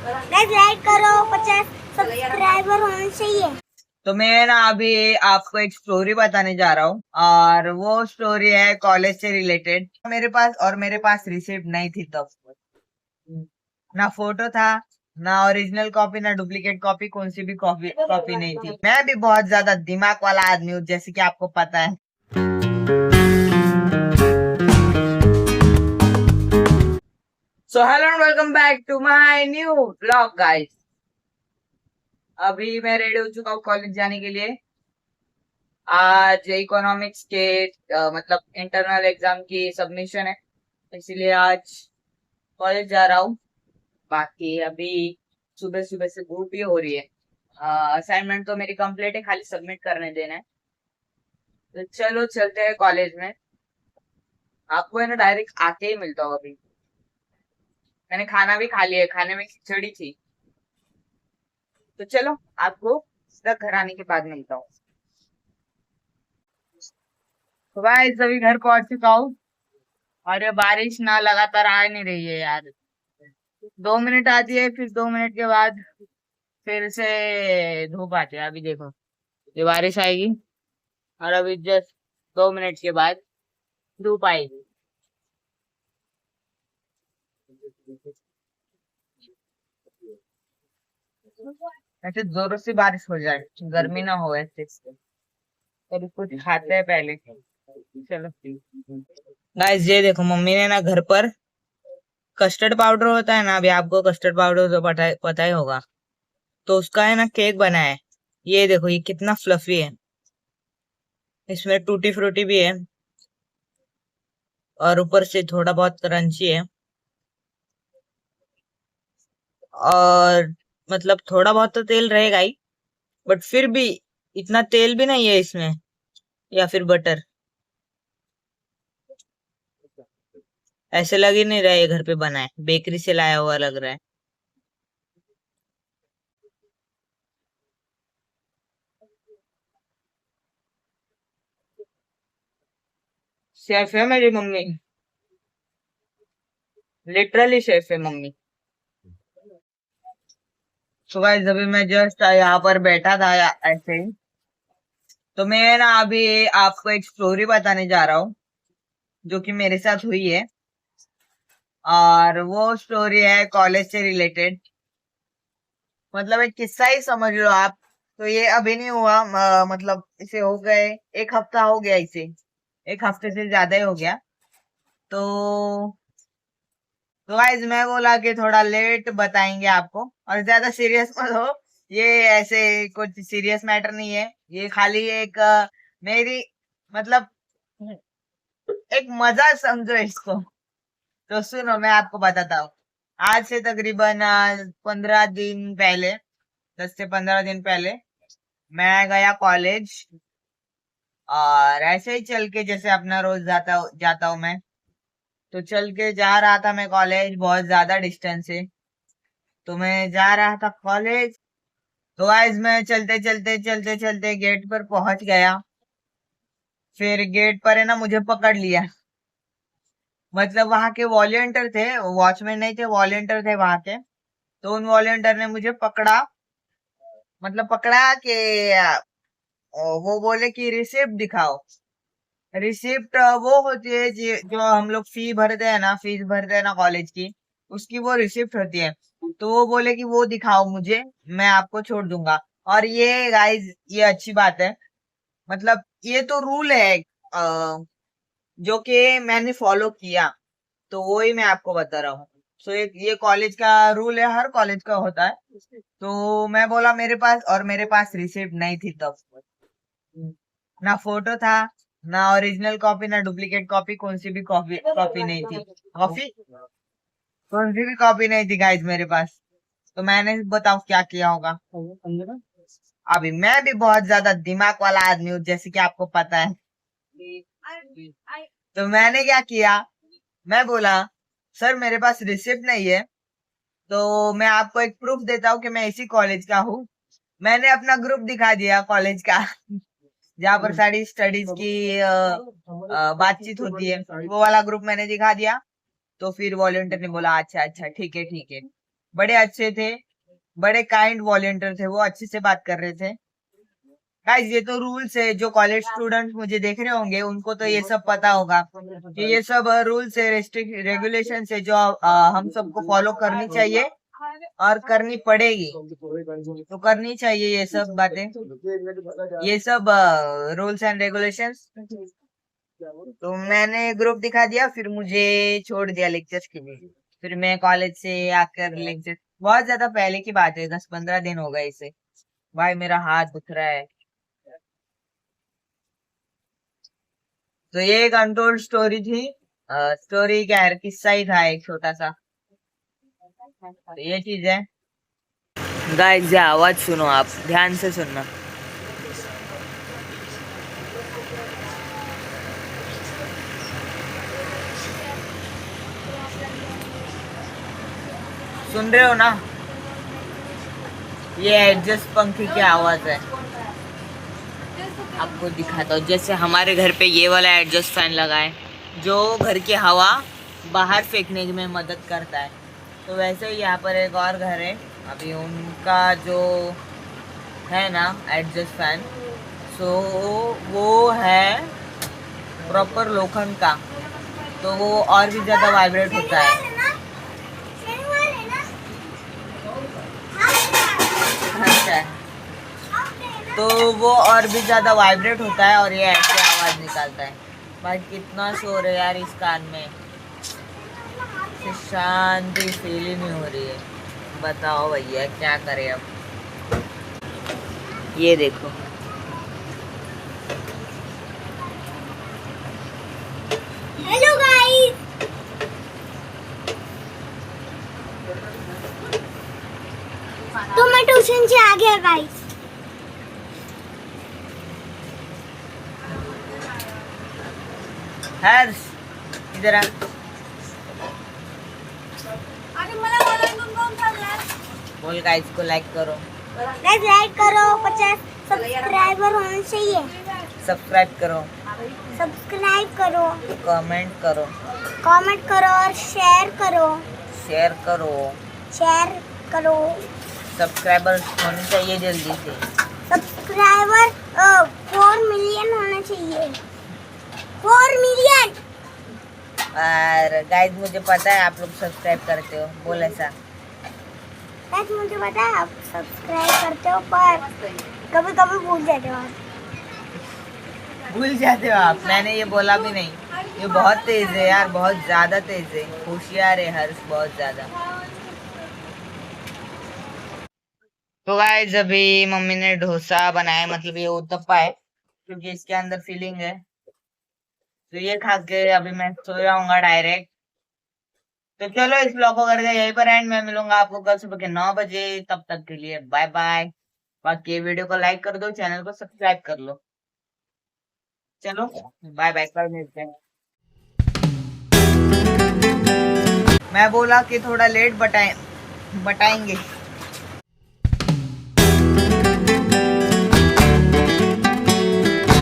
Like करो, 50 subscriber होने चाहिए। तो मैं ना अभी आपको एक स्टोरी बताने जा रहा हूँ और वो स्टोरी है कॉलेज से रिलेटेड। मेरे पास रिसिप्ट नहीं थी तब, ना फोटो था, ना ओरिजिनल कॉपी, ना डुप्लीकेट कॉपी, कौन सी भी कॉपी नहीं थी। मैं भी बहुत ज्यादा दिमाग वाला आदमी हूँ, जैसे कि आपको पता है। So hello and welcome back to my new blog guys. अभी मैं रेडी हो चुका हूँ कॉलेज जाने के लिए। आज इकोनॉमिक्स के मतलब इंटरनल एग्जाम की सबमिशन है, इसीलिए आज कॉलेज जा रहा हूँ। बाकी अभी सुबह सुबह से धूप भी हो रही है। असाइनमेंट तो मेरी कंप्लीट है, खाली सबमिट करने देना है। तो चलो चलते हैं कॉलेज में। आपको है ना डायरेक्ट आके ही मिलता हूँ। अभी मैंने खाना भी खा लिया है, खाने में खिचड़ी थी। तो चलो आपको सीधा घर आने के बाद मिलता हूँ। तो भाई अभी घर पहुंच चुका हूँ और ये बारिश ना लगातार आ नहीं रही है यार। 2 मिनट आती है, फिर 2 मिनट के बाद फिर से धूप आती है। अभी देखो ये बारिश आएगी और अभी जस्ट 2 मिनट के बाद धूप आएगी। ऐसे जोरों से बारिश हो जाए, गर्मी ना हो ऐसे। तो कुछ खाते हैं पहले। चलो गाइस, ये देखो मम्मी ने ना घर पर कस्टर्ड पाउडर होता है ना, अभी आपको कस्टर्ड पाउडर तो पता ही होगा। तो उसका है ना केक बना है। ये देखो ये कितना फ्लफी है, इसमें टूटी फ्रूटी भी है और ऊपर से थोड़ा बहुत क्रंची है। और मतलब थोड़ा बहुत तो तेल रहेगा ही, बट फिर भी इतना तेल भी नहीं है इसमें, या फिर बटर। ऐसे लग ही नहीं रहा है ये घर पे बना है, बेकरी से लाया हुआ लग रहा है। शेफ है मेरी मम्मी, लिटरली शेफ है मम्मी। तो गाइस अभी मैं जस्ट यहाँ पर बैठा था ऐसे ही। तो मैं ना अभी आपको एक स्टोरी बताने जा रहा हूँ जो कि मेरे साथ हुई है और वो स्टोरी है कॉलेज से रिलेटेड। मतलब एक किस्सा ही समझ लो आप। तो ये अभी नहीं हुआ, मतलब इसे हो गए 1 हफ्ता हो गया इसे, 1 हफ्ते से ज्यादा ही हो गया। तो गाइस मैं बोला कि थोड़ा लेट बताएंगे आपको और ज्यादा सीरियस मत हो। ये ऐसे कुछ सीरियस मैटर नहीं है, ये खाली एक मेरी मतलब एक मजा समझो इसको। तो सुनो मैं आपको बताता हूँ। आज से तकरीबन 15 दिन पहले, 10 से 15 दिन पहले मैं गया कॉलेज। और ऐसे ही चल के जैसे अपना रोज जाता हूँ मैं। तो चल के जा रहा था मैं कॉलेज, बहुत ज्यादा डिस्टेंस है। तो मैं जा रहा था कॉलेज। तो आज मैं चलते चलते चलते चलते गेट पर पहुंच गया। फिर गेट पर है ना मुझे पकड़ लिया। मतलब वहां के वॉलेंटियर थे, वॉचमैन नहीं थे, वॉलेंटियर थे वहां के। तो उन वॉलेंटियर ने मुझे पकड़ा, मतलब पकड़ा कि वो बोले कि रिसिप्ट दिखाओ। रिसिप्ट वो होती है जो हम लोग फीस भरते हैं ना कॉलेज की, उसकी वो रिसिप्ट होती है। तो वो बोले कि वो दिखाओ मुझे, मैं आपको छोड़ दूंगा। और ये गाइस ये अच्छी बात है, मतलब ये तो रूल है जो कि मैंने फॉलो किया। तो वो ही मैं आपको बता रहा हूँ। सो ये कॉलेज का रूल है, हर कॉलेज का होता है। तो मैं बोला मेरे पास रिसिप्ट नहीं थी तब, ना फोटो था, ना ओरिजिनल कॉपी, ना डुप्लीकेट कॉपी, कौन सी भी कॉपी नहीं थी। कॉपी कौन सी भी कॉपी नहीं थी गाइज मेरे पास। तो मैंने बताओ क्या किया होगा। अभी मैं भी बहुत ज्यादा दिमाग वाला आदमी हूँ, जैसे कि आपको पता है। तो मैंने क्या किया, मैं बोला सर मेरे पास रिसिप्ट नहीं है, तो मैं आपको एक प्रूफ देता हूँ कि मैं इसी कॉलेज का हूँ। मैंने अपना ग्रुप दिखा दिया कॉलेज का, जहाँ पर सारी स्टडीज की बातचीत होती है, वो वाला ग्रुप मैंने दिखा दिया। तो फिर वॉलंटियर ने बोला अच्छा अच्छा ठीक है ठीक है। बड़े अच्छे थे, बड़े काइंड वॉलेंटियर थे, वो अच्छे से बात कर रहे थे। गाइस ये तो रूल्स है, जो कॉलेज स्टूडेंट मुझे देख रहे होंगे उनको तो ये सब पता होगा कि ये सब रूल्स है, रेगुलेशन है जो हम सबको फॉलो करनी चाहिए और करनी पड़ेगी। तो करनी चाहिए ये सब बातें, ये सब रूल्स एंड रेगुलेशंस। तो मैंने ग्रुप दिखा दिया, फिर मुझे छोड़ दिया लेक्चर्स के लिए। फिर मैं कॉलेज से आकर लेक्चर, बहुत ज्यादा पहले की बात है, 10-15 दिन हो गए इसे। भाई मेरा हाथ दुख रहा है। तो ये एक अनटोल्ड स्टोरी थी। स्टोरी क्या है, किस्सा ही था एक छोटा सा। तो ये चीज है गाइस, ये आवाज सुनो, आप ध्यान से सुनना। सुन रहे हो ना, ये एडजस्ट पंखे की आवाज है। आपको दिखाता हूँ, जैसे हमारे घर पे ये वाला एडजस्ट फैन लगा है जो घर की हवा बाहर फेंकने में मदद करता है, तो वैसे ही यहाँ पर एक और घर है, अभी उनका जो है ना एडजस्ट फैन, सो वो है प्रॉपर लोखंड का, तो वो और भी ज़्यादा वाइब्रेट होता है। अच्छा, तो वो और भी ज़्यादा वाइब्रेट होता है और ये ऐसे आवाज़ निकालता है। भाई कितना शोर है यार इस कान में, शांति फील ही नहीं हो रही है। बताओ भैया क्या करें अब। ये देखो, हेलो गाइस, तो मैं ट्यूशन से आ गया गाइस। हर्ष इधर आ। अरे मला कोण चाललाय? बोल गाइस को लाइक करो। गाइस लाइक करो, 50 सब्सक्राइबर होने चाहिए। सब्सक्राइब करो, सब्सक्राइब करो, कमेंट करो, कमेंट करो और शेयर करो, शेयर करो। शेयर करो। सब्सक्राइबर्स होने चाहिए जल्दी से। सब्सक्राइबर 4 मिलियन होना चाहिए, 4 मिलियन। और गाइस मुझे पता है आप लोग सब्सक्राइब करते हो, बोल ऐसा। गाइस मुझे पता है आप सब्सक्राइब करते हो, पर कभी कभी भूल जाते हो आप। भूल जाते हो आप, मैंने ये बोला भी नहीं। ये बहुत तेज है यार, बहुत ज्यादा तेज है, होशियार है हर्ष, बहुत ज्यादा। तो गाइस अभी मम्मी ने डोसा बनाया, मतलब ये उत्तपा है, क्योंकि इसके अंदर फीलिंग है। तो ये खा के अभी मैं सो जाऊंगा डायरेक्ट। तो चलो इस ब्लॉग को करके यहीं पर एंड। मैं मिलूंगा आपको कल सुबह के 9 बजे, तब तक के लिए बाय बाय। बाकी वीडियो को लाइक कर दो, चैनल को सब्सक्राइब कर लो। चलो बाय बाय, कल मिलते हैं। मैं बोला कि थोड़ा लेट बताएंगे।